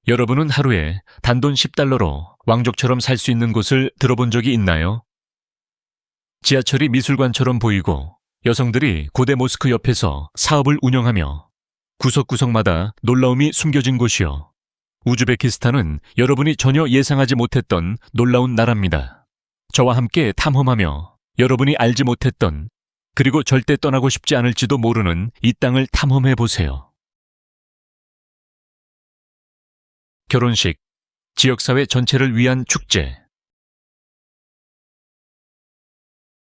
여러분은 하루에 단돈 10달러로 왕족처럼 살 수 있는 곳을 들어본 적이 있나요? 지하철이 미술관처럼 보이고 여성들이 고대 모스크 옆에서 사업을 운영하며 구석구석마다 놀라움이 숨겨진 곳이요. 우즈베키스탄은 여러분이 전혀 예상하지 못했던 놀라운 나라입니다. 저와 함께 탐험하며 여러분이 알지 못했던 그리고 절대 떠나고 싶지 않을지도 모르는 이 땅을 탐험해 보세요. 결혼식, 지역사회 전체를 위한 축제.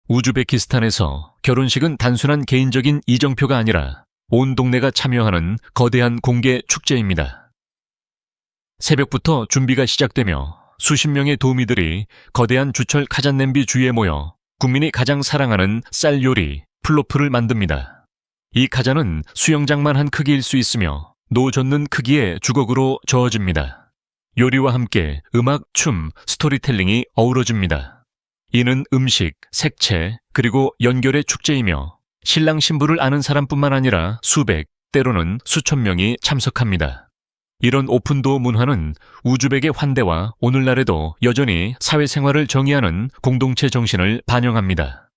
우즈베키스탄에서 결혼식은 단순한 개인적인 이정표가 아니라 온 동네가 참여하는 거대한 공개 축제입니다. 새벽부터 준비가 시작되며 수십 명의 도우미들이 거대한 주철 카잔 냄비 주위에 모여 국민이 가장 사랑하는 쌀 요리, 플로프를 만듭니다. 이 카잔은 수영장만 한 크기일 수 있으며 노 젓는 크기의 주걱으로 저어집니다. 요리와 함께 음악, 춤, 스토리텔링이 어우러집니다. 이는 음식, 색채, 그리고 연결의 축제이며 신랑 신부를 아는 사람뿐만 아니라 수백, 때로는 수천 명이 참석합니다. 이런 오픈도어 문화는 우즈벡의 환대와 오늘날에도 여전히 사회생활을 정의하는 공동체 정신을 반영합니다.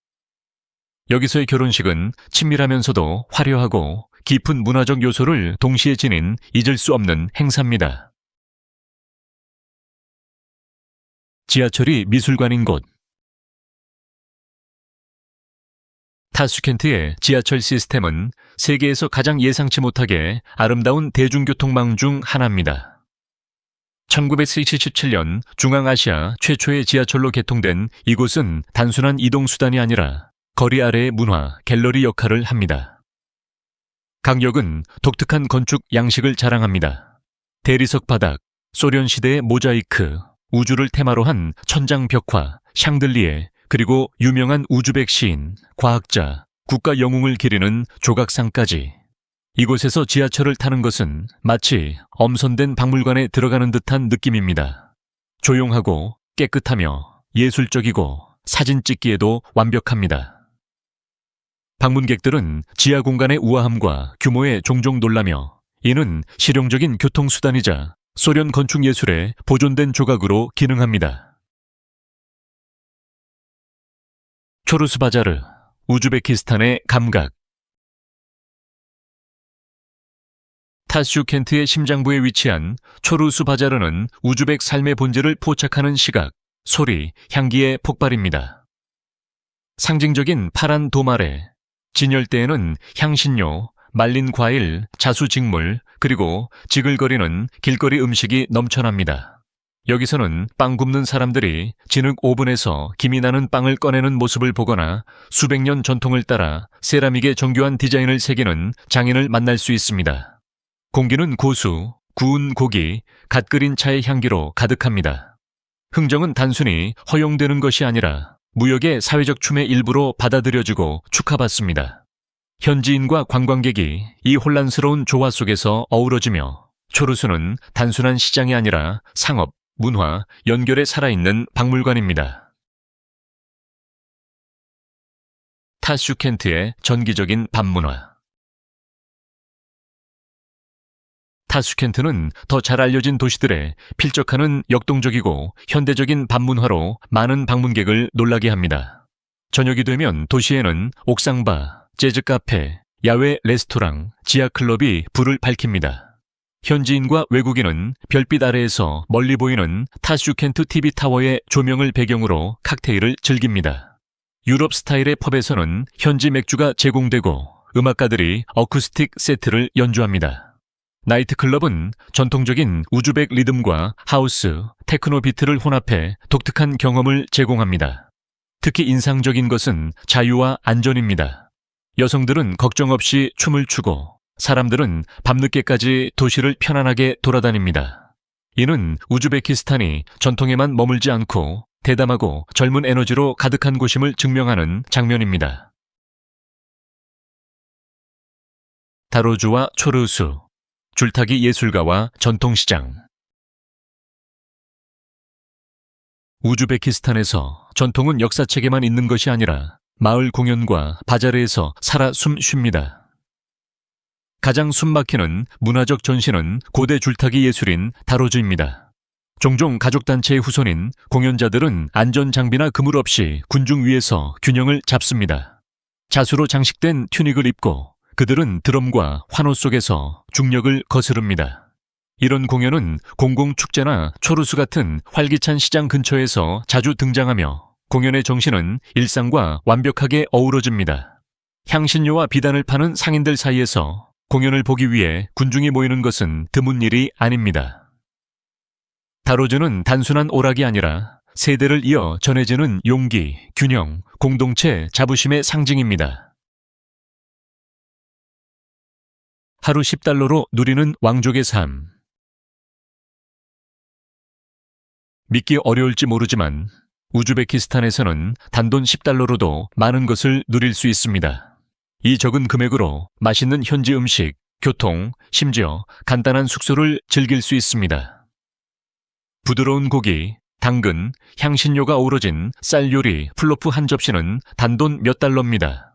여기서의 결혼식은 친밀하면서도 화려하고 깊은 문화적 요소를 동시에 지닌 잊을 수 없는 행사입니다. 지하철이 미술관인 곳. 타슈켄트의 지하철 시스템은 세계에서 가장 예상치 못하게 아름다운 대중교통망 중 하나입니다. 1977년 중앙아시아 최초의 지하철로 개통된 이곳은 단순한 이동수단이 아니라 거리 아래의 문화, 갤러리 역할을 합니다. 강역은 독특한 건축 양식을 자랑합니다. 대리석 바닥, 소련 시대의 모자이크, 우주를 테마로 한 천장 벽화, 샹들리에, 그리고 유명한 우즈벡 시인, 과학자, 국가 영웅을 기리는 조각상까지. 이곳에서 지하철을 타는 것은 마치 엄선된 박물관에 들어가는 듯한 느낌입니다. 조용하고 깨끗하며 예술적이고 사진 찍기에도 완벽합니다. 방문객들은 지하 공간의 우아함과 규모에 종종 놀라며 이는 실용적인 교통수단이자 소련 건축 예술의 보존된 조각으로 기능합니다. 초르스바자르, 우즈베키스탄의 감각. 타슈켄트의 심장부에 위치한 초르스바자르는 우즈벡 삶의 본질을 포착하는 시각, 소리, 향기의 폭발입니다. 상징적인 파란 도마 아래, 진열대에는 향신료, 말린 과일, 자수직물, 그리고 지글거리는 길거리 음식이 넘쳐납니다. 여기서는 빵 굽는 사람들이 진흙 오븐에서 김이 나는 빵을 꺼내는 모습을 보거나 수백 년 전통을 따라 세라믹의 정교한 디자인을 새기는 장인을 만날 수 있습니다. 공기는 고수, 구운 고기, 갓 끓인 차의 향기로 가득합니다. 흥정은 단순히 허용되는 것이 아니라 무역의 사회적 춤의 일부로 받아들여지고 축하받습니다. 현지인과 관광객이 이 혼란스러운 조화 속에서 어우러지며 초르수는 단순한 시장이 아니라 상업, 문화, 연결에 살아있는 박물관입니다. 타슈켄트의 전기적인 밤문화. 타슈켄트는 더 잘 알려진 도시들의 필적하는 역동적이고 현대적인 밤문화로 많은 방문객을 놀라게 합니다. 저녁이 되면 도시에는 옥상바, 재즈 카페, 야외 레스토랑, 지하 클럽이 불을 밝힙니다. 현지인과 외국인은 별빛 아래에서 멀리 보이는 타슈켄트 TV 타워의 조명을 배경으로 칵테일을 즐깁니다. 유럽 스타일의 펍에서는 현지 맥주가 제공되고 음악가들이 어쿠스틱 세트를 연주합니다. 나이트클럽은 전통적인 우즈벡 리듬과 하우스, 테크노 비트를 혼합해 독특한 경험을 제공합니다. 특히 인상적인 것은 자유와 안전입니다. 여성들은 걱정 없이 춤을 추고 사람들은 밤늦게까지 도시를 편안하게 돌아다닙니다. 이는 우즈베키스탄이 전통에만 머물지 않고 대담하고 젊은 에너지로 가득한 곳임을 증명하는 장면입니다. 다로주와 초르수, 줄타기 예술가와 전통시장. 우즈베키스탄에서 전통은 역사책에만 있는 것이 아니라 마을 공연과 바자르에서 살아 숨쉽니다. 가장 숨막히는 문화적 전시는 고대 줄타기 예술인 다로즈입니다. 종종 가족단체의 후손인 공연자들은 안전장비나 그물 없이 군중 위에서 균형을 잡습니다. 자수로 장식된 튜닉을 입고 그들은 드럼과 환호 속에서 중력을 거스릅니다. 이런 공연은 공공축제나 초루수 같은 활기찬 시장 근처에서 자주 등장하며 공연의 정신은 일상과 완벽하게 어우러집니다. 향신료와 비단을 파는 상인들 사이에서 공연을 보기 위해 군중이 모이는 것은 드문 일이 아닙니다. 다로즈는 단순한 오락이 아니라 세대를 이어 전해지는 용기, 균형, 공동체, 자부심의 상징입니다. 하루 10달러로 누리는 왕족의 삶. 믿기 어려울지 모르지만 우즈베키스탄에서는 단돈 10달러로도 많은 것을 누릴 수 있습니다. 이 적은 금액으로 맛있는 현지 음식, 교통, 심지어 간단한 숙소를 즐길 수 있습니다. 부드러운 고기, 당근, 향신료가 어우러진 쌀 요리 플로프 한 접시는 단돈 몇 달러입니다.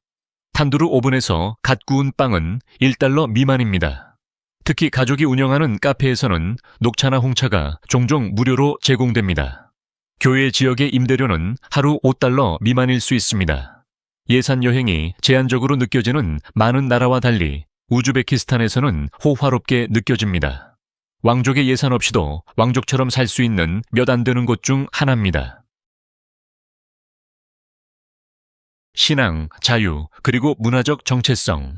탄두르 오븐에서 갓 구운 빵은 1달러 미만입니다. 특히 가족이 운영하는 카페에서는 녹차나 홍차가 종종 무료로 제공됩니다. 교외 지역의 임대료는 하루 5달러 미만일 수 있습니다. 예산 여행이 제한적으로 느껴지는 많은 나라와 달리 우즈베키스탄에서는 호화롭게 느껴집니다. 왕족의 예산 없이도 왕족처럼 살 수 있는 몇 안 되는 곳 중 하나입니다. 신앙, 자유, 그리고 문화적 정체성.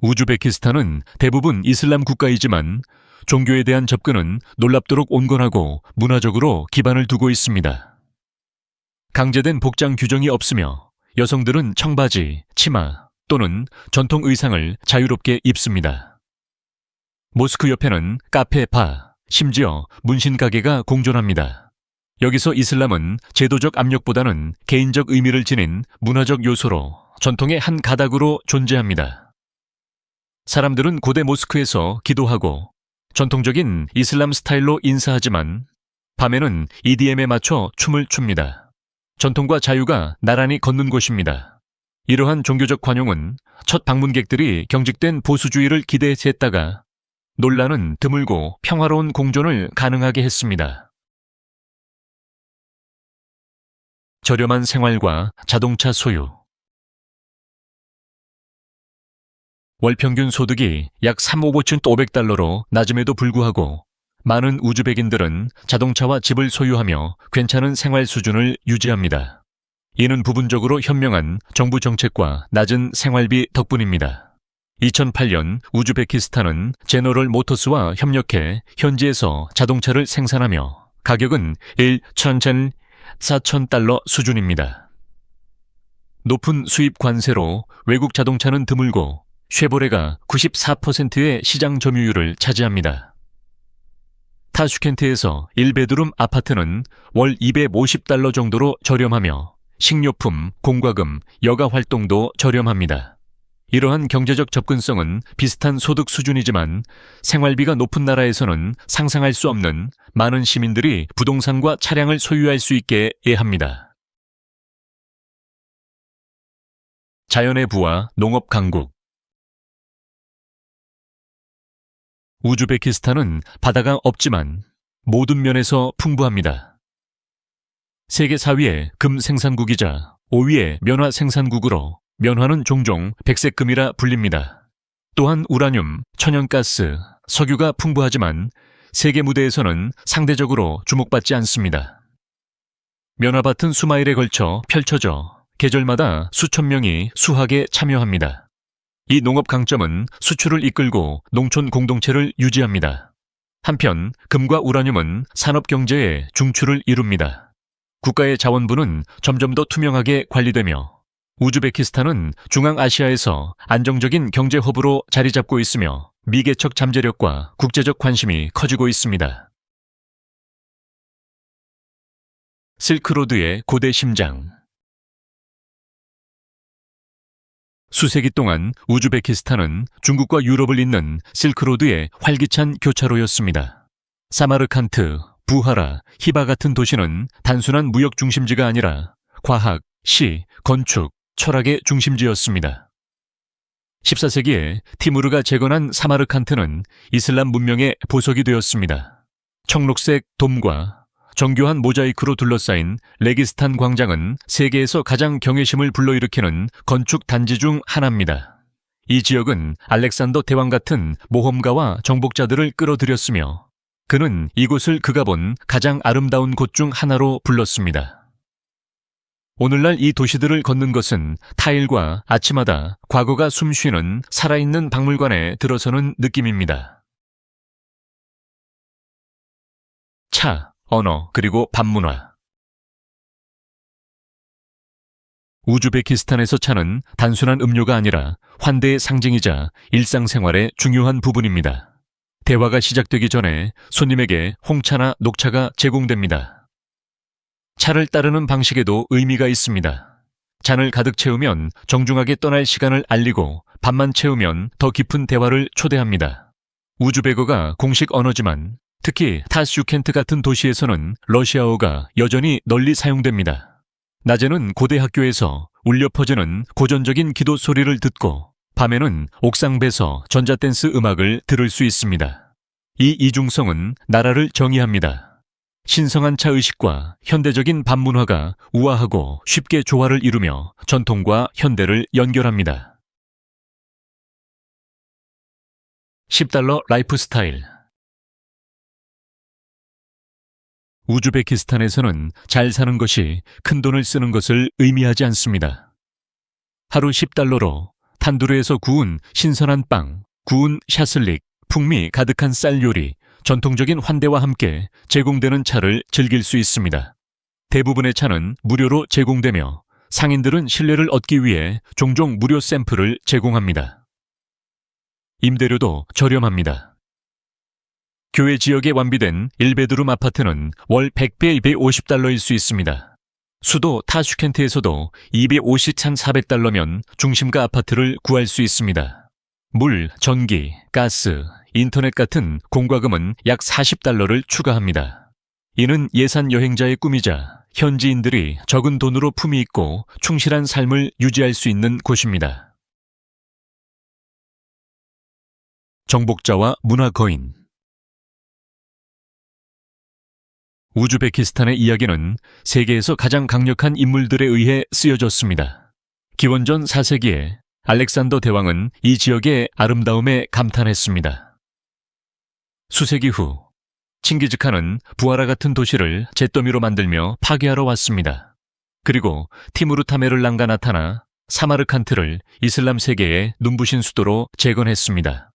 우즈베키스탄은 대부분 이슬람 국가이지만 종교에 대한 접근은 놀랍도록 온건하고 문화적으로 기반을 두고 있습니다. 강제된 복장 규정이 없으며 여성들은 청바지, 치마 또는 전통 의상을 자유롭게 입습니다. 모스크 옆에는 카페, 바, 심지어 문신 가게가 공존합니다. 여기서 이슬람은 제도적 압력보다는 개인적 의미를 지닌 문화적 요소로 전통의 한 가닥으로 존재합니다. 사람들은 고대 모스크에서 기도하고 전통적인 이슬람 스타일로 인사하지만 밤에는 EDM에 맞춰 춤을 춥니다. 전통과 자유가 나란히 걷는 곳입니다. 이러한 종교적 관용은 첫 방문객들이 경직된 보수주의를 기대했다가 논란은 드물고 평화로운 공존을 가능하게 했습니다. 저렴한 생활과 자동차 소유. 월 평균 소득이 약 5,500달러로 낮음에도 불구하고 많은 우즈벡인들은 자동차와 집을 소유하며 괜찮은 생활 수준을 유지합니다. 이는 부분적으로 현명한 정부 정책과 낮은 생활비 덕분입니다. 2008년 우즈베키스탄은 제너럴 모터스와 협력해 현지에서 자동차를 생산하며 가격은 4,000달러 수준입니다. 높은 수입 관세로 외국 자동차는 드물고 쉐보레가 94%의 시장 점유율을 차지합니다. 타슈켄트에서 1베드룸 아파트는 월 250달러 정도로 저렴하며 식료품, 공과금, 여가 활동도 저렴합니다. 이러한 경제적 접근성은 비슷한 소득 수준이지만 생활비가 높은 나라에서는 상상할 수 없는 많은 시민들이 부동산과 차량을 소유할 수 있게 합니다. 자연의 부와 농업 강국. 우즈베키스탄은 바다가 없지만 모든 면에서 풍부합니다. 세계 4위의 금 생산국이자 5위의 면화 생산국으로 면화는 종종 백색금이라 불립니다. 또한 우라늄, 천연가스, 석유가 풍부하지만 세계 무대에서는 상대적으로 주목받지 않습니다. 면화밭은 수마일에 걸쳐 펼쳐져 계절마다 수천 명이 수확에 참여합니다. 이 농업 강점은 수출을 이끌고 농촌 공동체를 유지합니다. 한편 금과 우라늄은 산업 경제의 중추를 이룹니다. 국가의 자원부는 점점 더 투명하게 관리되며 우즈베키스탄은 중앙아시아에서 안정적인 경제 허브로 자리 잡고 있으며 미개척 잠재력과 국제적 관심이 커지고 있습니다. 실크로드의 고대 심장. 수세기 동안 우즈베키스탄은 중국과 유럽을 잇는 실크로드의 활기찬 교차로였습니다. 사마르칸트, 부하라, 히바 같은 도시는 단순한 무역 중심지가 아니라 과학, 시, 건축, 철학의 중심지였습니다. 14세기에 티무르가 재건한 사마르칸트는 이슬람 문명의 보석이 되었습니다. 청록색 돔과 정교한 모자이크로 둘러싸인 레기스탄 광장은 세계에서 가장 경외심을 불러일으키는 건축 단지 중 하나입니다. 이 지역은 알렉산더 대왕 같은 모험가와 정복자들을 끌어들였으며 그는 이곳을 그가 본 가장 아름다운 곳 중 하나로 불렀습니다. 오늘날 이 도시들을 걷는 것은 타일과 아침마다 과거가 숨쉬는 살아있는 박물관에 들어서는 느낌입니다. 차, 언어, 그리고 반문화. 우즈베키스탄에서 차는 단순한 음료가 아니라 환대의 상징이자 일상생활의 중요한 부분입니다. 대화가 시작되기 전에 손님에게 홍차나 녹차가 제공됩니다. 차를 따르는 방식에도 의미가 있습니다. 잔을 가득 채우면 정중하게 떠날 시간을 알리고 반만 채우면 더 깊은 대화를 초대합니다. 우즈베거가 공식 언어지만 특히 타슈켄트 같은 도시에서는 러시아어가 여전히 널리 사용됩니다. 낮에는 고대 학교에서 울려 퍼지는 고전적인 기도 소리를 듣고 밤에는 옥상배서 전자댄스 음악을 들을 수 있습니다. 이 이중성은 나라를 정의합니다. 신성한 차의식과 현대적인 반문화가 우아하고 쉽게 조화를 이루며 전통과 현대를 연결합니다. $10 라이프 스타일. 우즈베키스탄에서는 잘 사는 것이 큰 돈을 쓰는 것을 의미하지 않습니다. 하루 $10로 탄두르에서 구운 신선한 빵, 구운 샤슬릭, 풍미 가득한 쌀 요리, 전통적인 환대와 함께 제공되는 차를 즐길 수 있습니다. 대부분의 차는 무료로 제공되며 상인들은 신뢰를 얻기 위해 종종 무료 샘플을 제공합니다. 임대료도 저렴합니다. 교외 지역에 완비된 1베드룸 아파트는 월 100배 $250일 수 있습니다. 수도 타슈켄트에서도 250,400달러면 중심가 아파트를 구할 수 있습니다. 물, 전기, 가스, 인터넷 같은 공과금은 약 $40를 추가합니다. 이는 예산 여행자의 꿈이자 현지인들이 적은 돈으로 품위 있고 충실한 삶을 유지할 수 있는 곳입니다. 정복자와 문화 거인. 우즈베키스탄의 이야기는 세계에서 가장 강력한 인물들에 의해 쓰여졌습니다. 기원전 4세기에 알렉산더 대왕은 이 지역의 아름다움에 감탄했습니다. 수세기 후 칭기즈칸은 부하라 같은 도시를 잿더미로 만들며 파괴하러 왔습니다. 그리고 티무르 타메를란가 나타나 사마르칸트를 이슬람 세계의 눈부신 수도로 재건했습니다.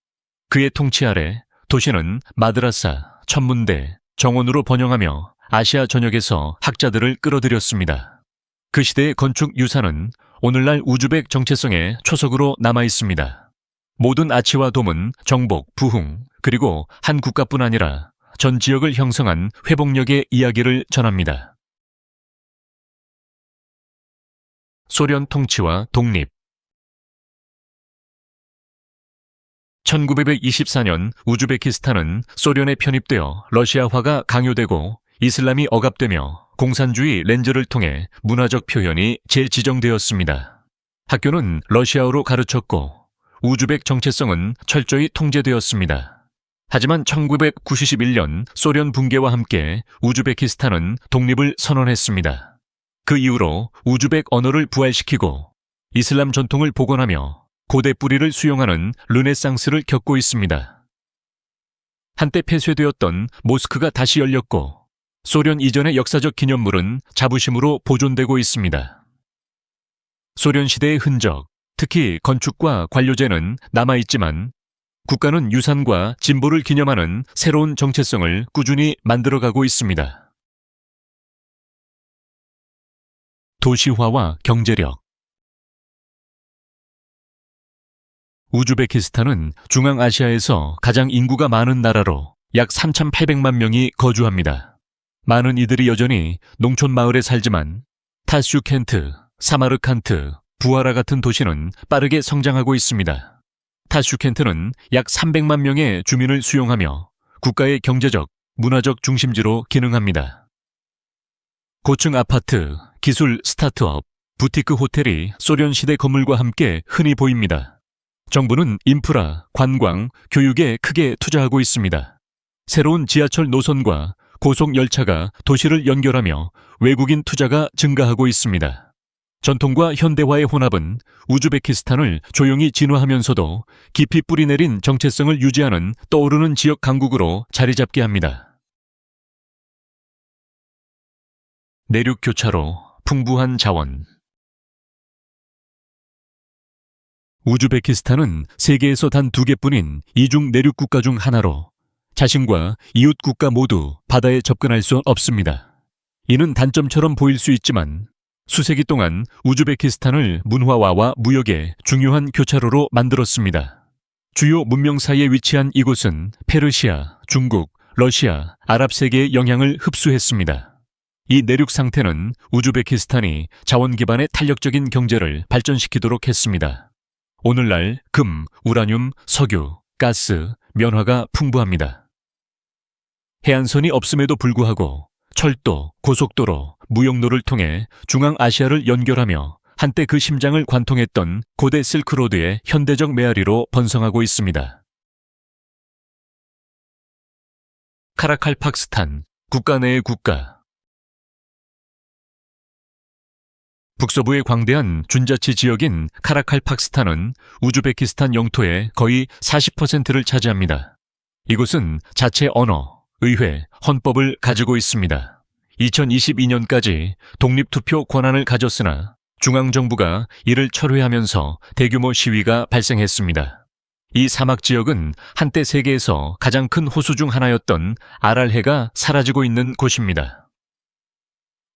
그의 통치 아래 도시는 마드라사, 천문대, 정원으로 번영하며 아시아 전역에서 학자들을 끌어들였습니다. 그 시대의 건축 유산은 오늘날 우즈벡 정체성의 초석으로 남아 있습니다. 모든 아치와 돔은 정복, 부흥, 그리고 한 국가뿐 아니라 전 지역을 형성한 회복력의 이야기를 전합니다. 소련 통치와 독립. 1924년 우즈베키스탄은 소련에 편입되어 러시아화가 강요되고 이슬람이 억압되며 공산주의 렌즈를 통해 문화적 표현이 재지정되었습니다. 학교는 러시아어로 가르쳤고 우즈벡 정체성은 철저히 통제되었습니다. 하지만 1991년 소련 붕괴와 함께 우즈베키스탄은 독립을 선언했습니다. 그 이후로 우즈벡 언어를 부활시키고 이슬람 전통을 복원하며 고대 뿌리를 수용하는 르네상스를 겪고 있습니다. 한때 폐쇄되었던 모스크가 다시 열렸고 소련 이전의 역사적 기념물은 자부심으로 보존되고 있습니다. 소련 시대의 흔적, 특히 건축과 관료제는 남아있지만 국가는 유산과 진보를 기념하는 새로운 정체성을 꾸준히 만들어가고 있습니다. 도시화와 경제력. 우즈베키스탄은 중앙아시아에서 가장 인구가 많은 나라로 약 3,800만 명이 거주합니다. 많은 이들이 여전히 농촌 마을에 살지만 타슈켄트, 사마르칸트, 부하라 같은 도시는 빠르게 성장하고 있습니다. 타슈켄트는 약 300만 명의 주민을 수용하며 국가의 경제적, 문화적 중심지로 기능합니다. 고층 아파트, 기술 스타트업, 부티크 호텔이 소련 시대 건물과 함께 흔히 보입니다. 정부는 인프라, 관광, 교육에 크게 투자하고 있습니다. 새로운 지하철 노선과 고속 열차가 도시를 연결하며 외국인 투자가 증가하고 있습니다. 전통과 현대화의 혼합은 우즈베키스탄을 조용히 진화하면서도 깊이 뿌리내린 정체성을 유지하는 떠오르는 지역 강국으로 자리 잡게 합니다. 내륙 교차로, 풍부한 자원. 우즈베키스탄은 세계에서 단 2개뿐인 이중 내륙 국가 중 하나로 자신과 이웃 국가 모두 바다에 접근할 수 없습니다. 이는 단점처럼 보일 수 있지만 수세기 동안 우즈베키스탄을 문화화와 무역의 중요한 교차로로 만들었습니다. 주요 문명 사이에 위치한 이곳은 페르시아, 중국, 러시아, 아랍 세계의 영향을 흡수했습니다. 이 내륙 상태는 우즈베키스탄이 자원 기반의 탄력적인 경제를 발전시키도록 했습니다. 오늘날 금, 우라늄, 석유, 가스, 면화가 풍부합니다. 해안선이 없음에도 불구하고 철도, 고속도로, 무역로를 통해 중앙아시아를 연결하며 한때 그 심장을 관통했던 고대 실크로드의 현대적 메아리로 번성하고 있습니다. 카라칼팍스탄, 국가 내의 국가. 북서부의 광대한 준자치 지역인 카라칼팍스탄은 우즈베키스탄 영토의 거의 40%를 차지합니다. 이곳은 자체 언어, 의회, 헌법을 가지고 있습니다. 2022년까지 독립투표 권한을 가졌으나 중앙정부가 이를 철회하면서 대규모 시위가 발생했습니다. 이 사막 지역은 한때 세계에서 가장 큰 호수 중 하나였던 아랄해가 사라지고 있는 곳입니다.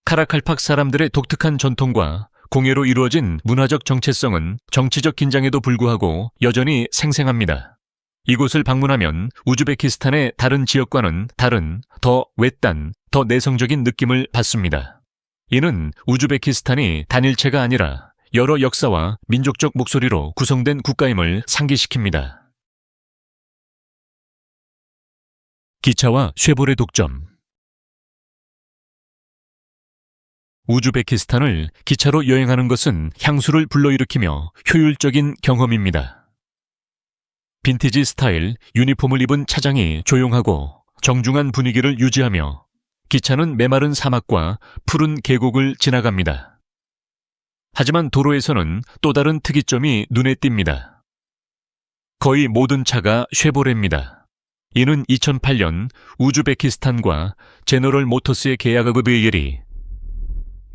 카라칼팍 사람들의 독특한 전통과 공예로 이루어진 문화적 정체성은 정치적 긴장에도 불구하고 여전히 생생합니다. 이곳을 방문하면 우즈베키스탄의 다른 지역과는 다른, 더 외딴, 더 내성적인 느낌을 받습니다. 이는 우즈베키스탄이 단일체가 아니라 여러 역사와 민족적 목소리로 구성된 국가임을 상기시킵니다. 기차와 쉐보레 독점. 우즈베키스탄을 기차로 여행하는 것은 향수를 불러일으키며 효율적인 경험입니다. 빈티지 스타일 유니폼을 입은 차장이 조용하고 정중한 분위기를 유지하며 기차는 메마른 사막과 푸른 계곡을 지나갑니다. 하지만 도로에서는 또 다른 특이점이 눈에 띕니다. 거의 모든 차가 쉐보레입니다. 이는 2008년 우즈베키스탄과 제너럴 모터스의 계약에 의해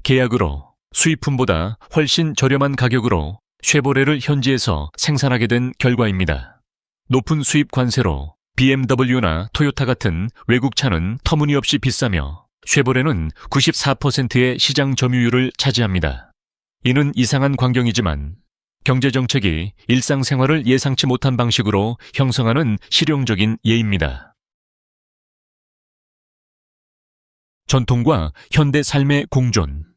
계약으로 수입품보다 훨씬 저렴한 가격으로 쉐보레를 현지에서 생산하게 된 결과입니다. 높은 수입 관세로 BMW나 토요타 같은 외국 차는 터무니없이 비싸며 쉐보레는 94%의 시장 점유율을 차지합니다. 이는 이상한 광경이지만 경제정책이 일상생활을 예상치 못한 방식으로 형성하는 실용적인 예입니다. 전통과 현대 삶의 공존.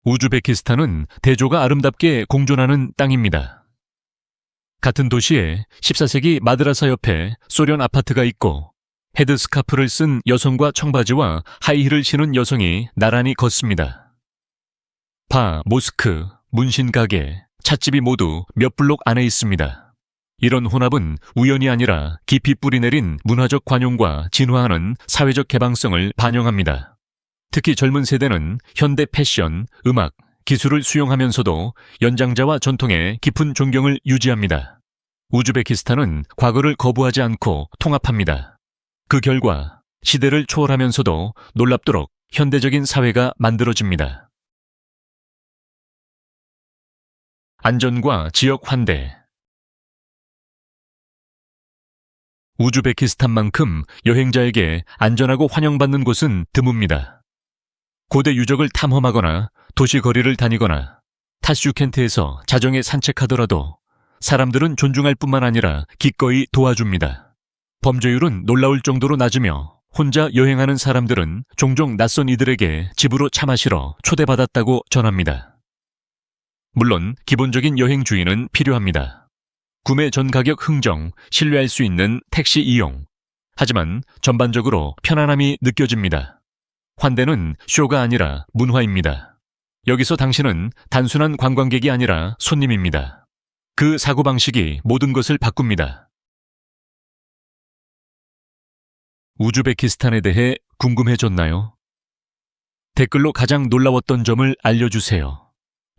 우즈베키스탄은 대조가 아름답게 공존하는 땅입니다. 같은 도시에 14세기 마드라사 옆에 소련 아파트가 있고 헤드스카프를 쓴 여성과 청바지와 하이힐을 신은 여성이 나란히 걷습니다. 바, 모스크, 문신가게, 찻집이 모두 몇 블록 안에 있습니다. 이런 혼합은 우연이 아니라 깊이 뿌리내린 문화적 관용과 진화하는 사회적 개방성을 반영합니다. 특히 젊은 세대는 현대 패션, 음악, 기술을 수용하면서도 연장자와 전통에 깊은 존경을 유지합니다. 우즈베키스탄은 과거를 거부하지 않고 통합합니다. 그 결과 시대를 초월하면서도 놀랍도록 현대적인 사회가 만들어집니다. 안전과 지역 환대. 우즈베키스탄만큼 여행자에게 안전하고 환영받는 곳은 드뭅니다. 고대 유적을 탐험하거나 도시 거리를 다니거나 타슈켄트에서 자정에 산책하더라도 사람들은 존중할 뿐만 아니라 기꺼이 도와줍니다. 범죄율은 놀라울 정도로 낮으며 혼자 여행하는 사람들은 종종 낯선 이들에게 집으로 차 마시러 초대받았다고 전합니다. 물론 기본적인 여행 주의는 필요합니다. 구매 전 가격 흥정, 신뢰할 수 있는 택시 이용. 하지만 전반적으로 편안함이 느껴집니다. 환대는 쇼가 아니라 문화입니다. 여기서 당신은 단순한 관광객이 아니라 손님입니다. 그 사고방식이 모든 것을 바꿉니다. 우즈베키스탄에 대해 궁금해졌나요? 댓글로 가장 놀라웠던 점을 알려주세요.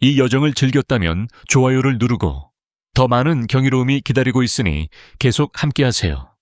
이 여정을 즐겼다면 좋아요를 누르고 더 많은 경이로움이 기다리고 있으니 계속 함께하세요.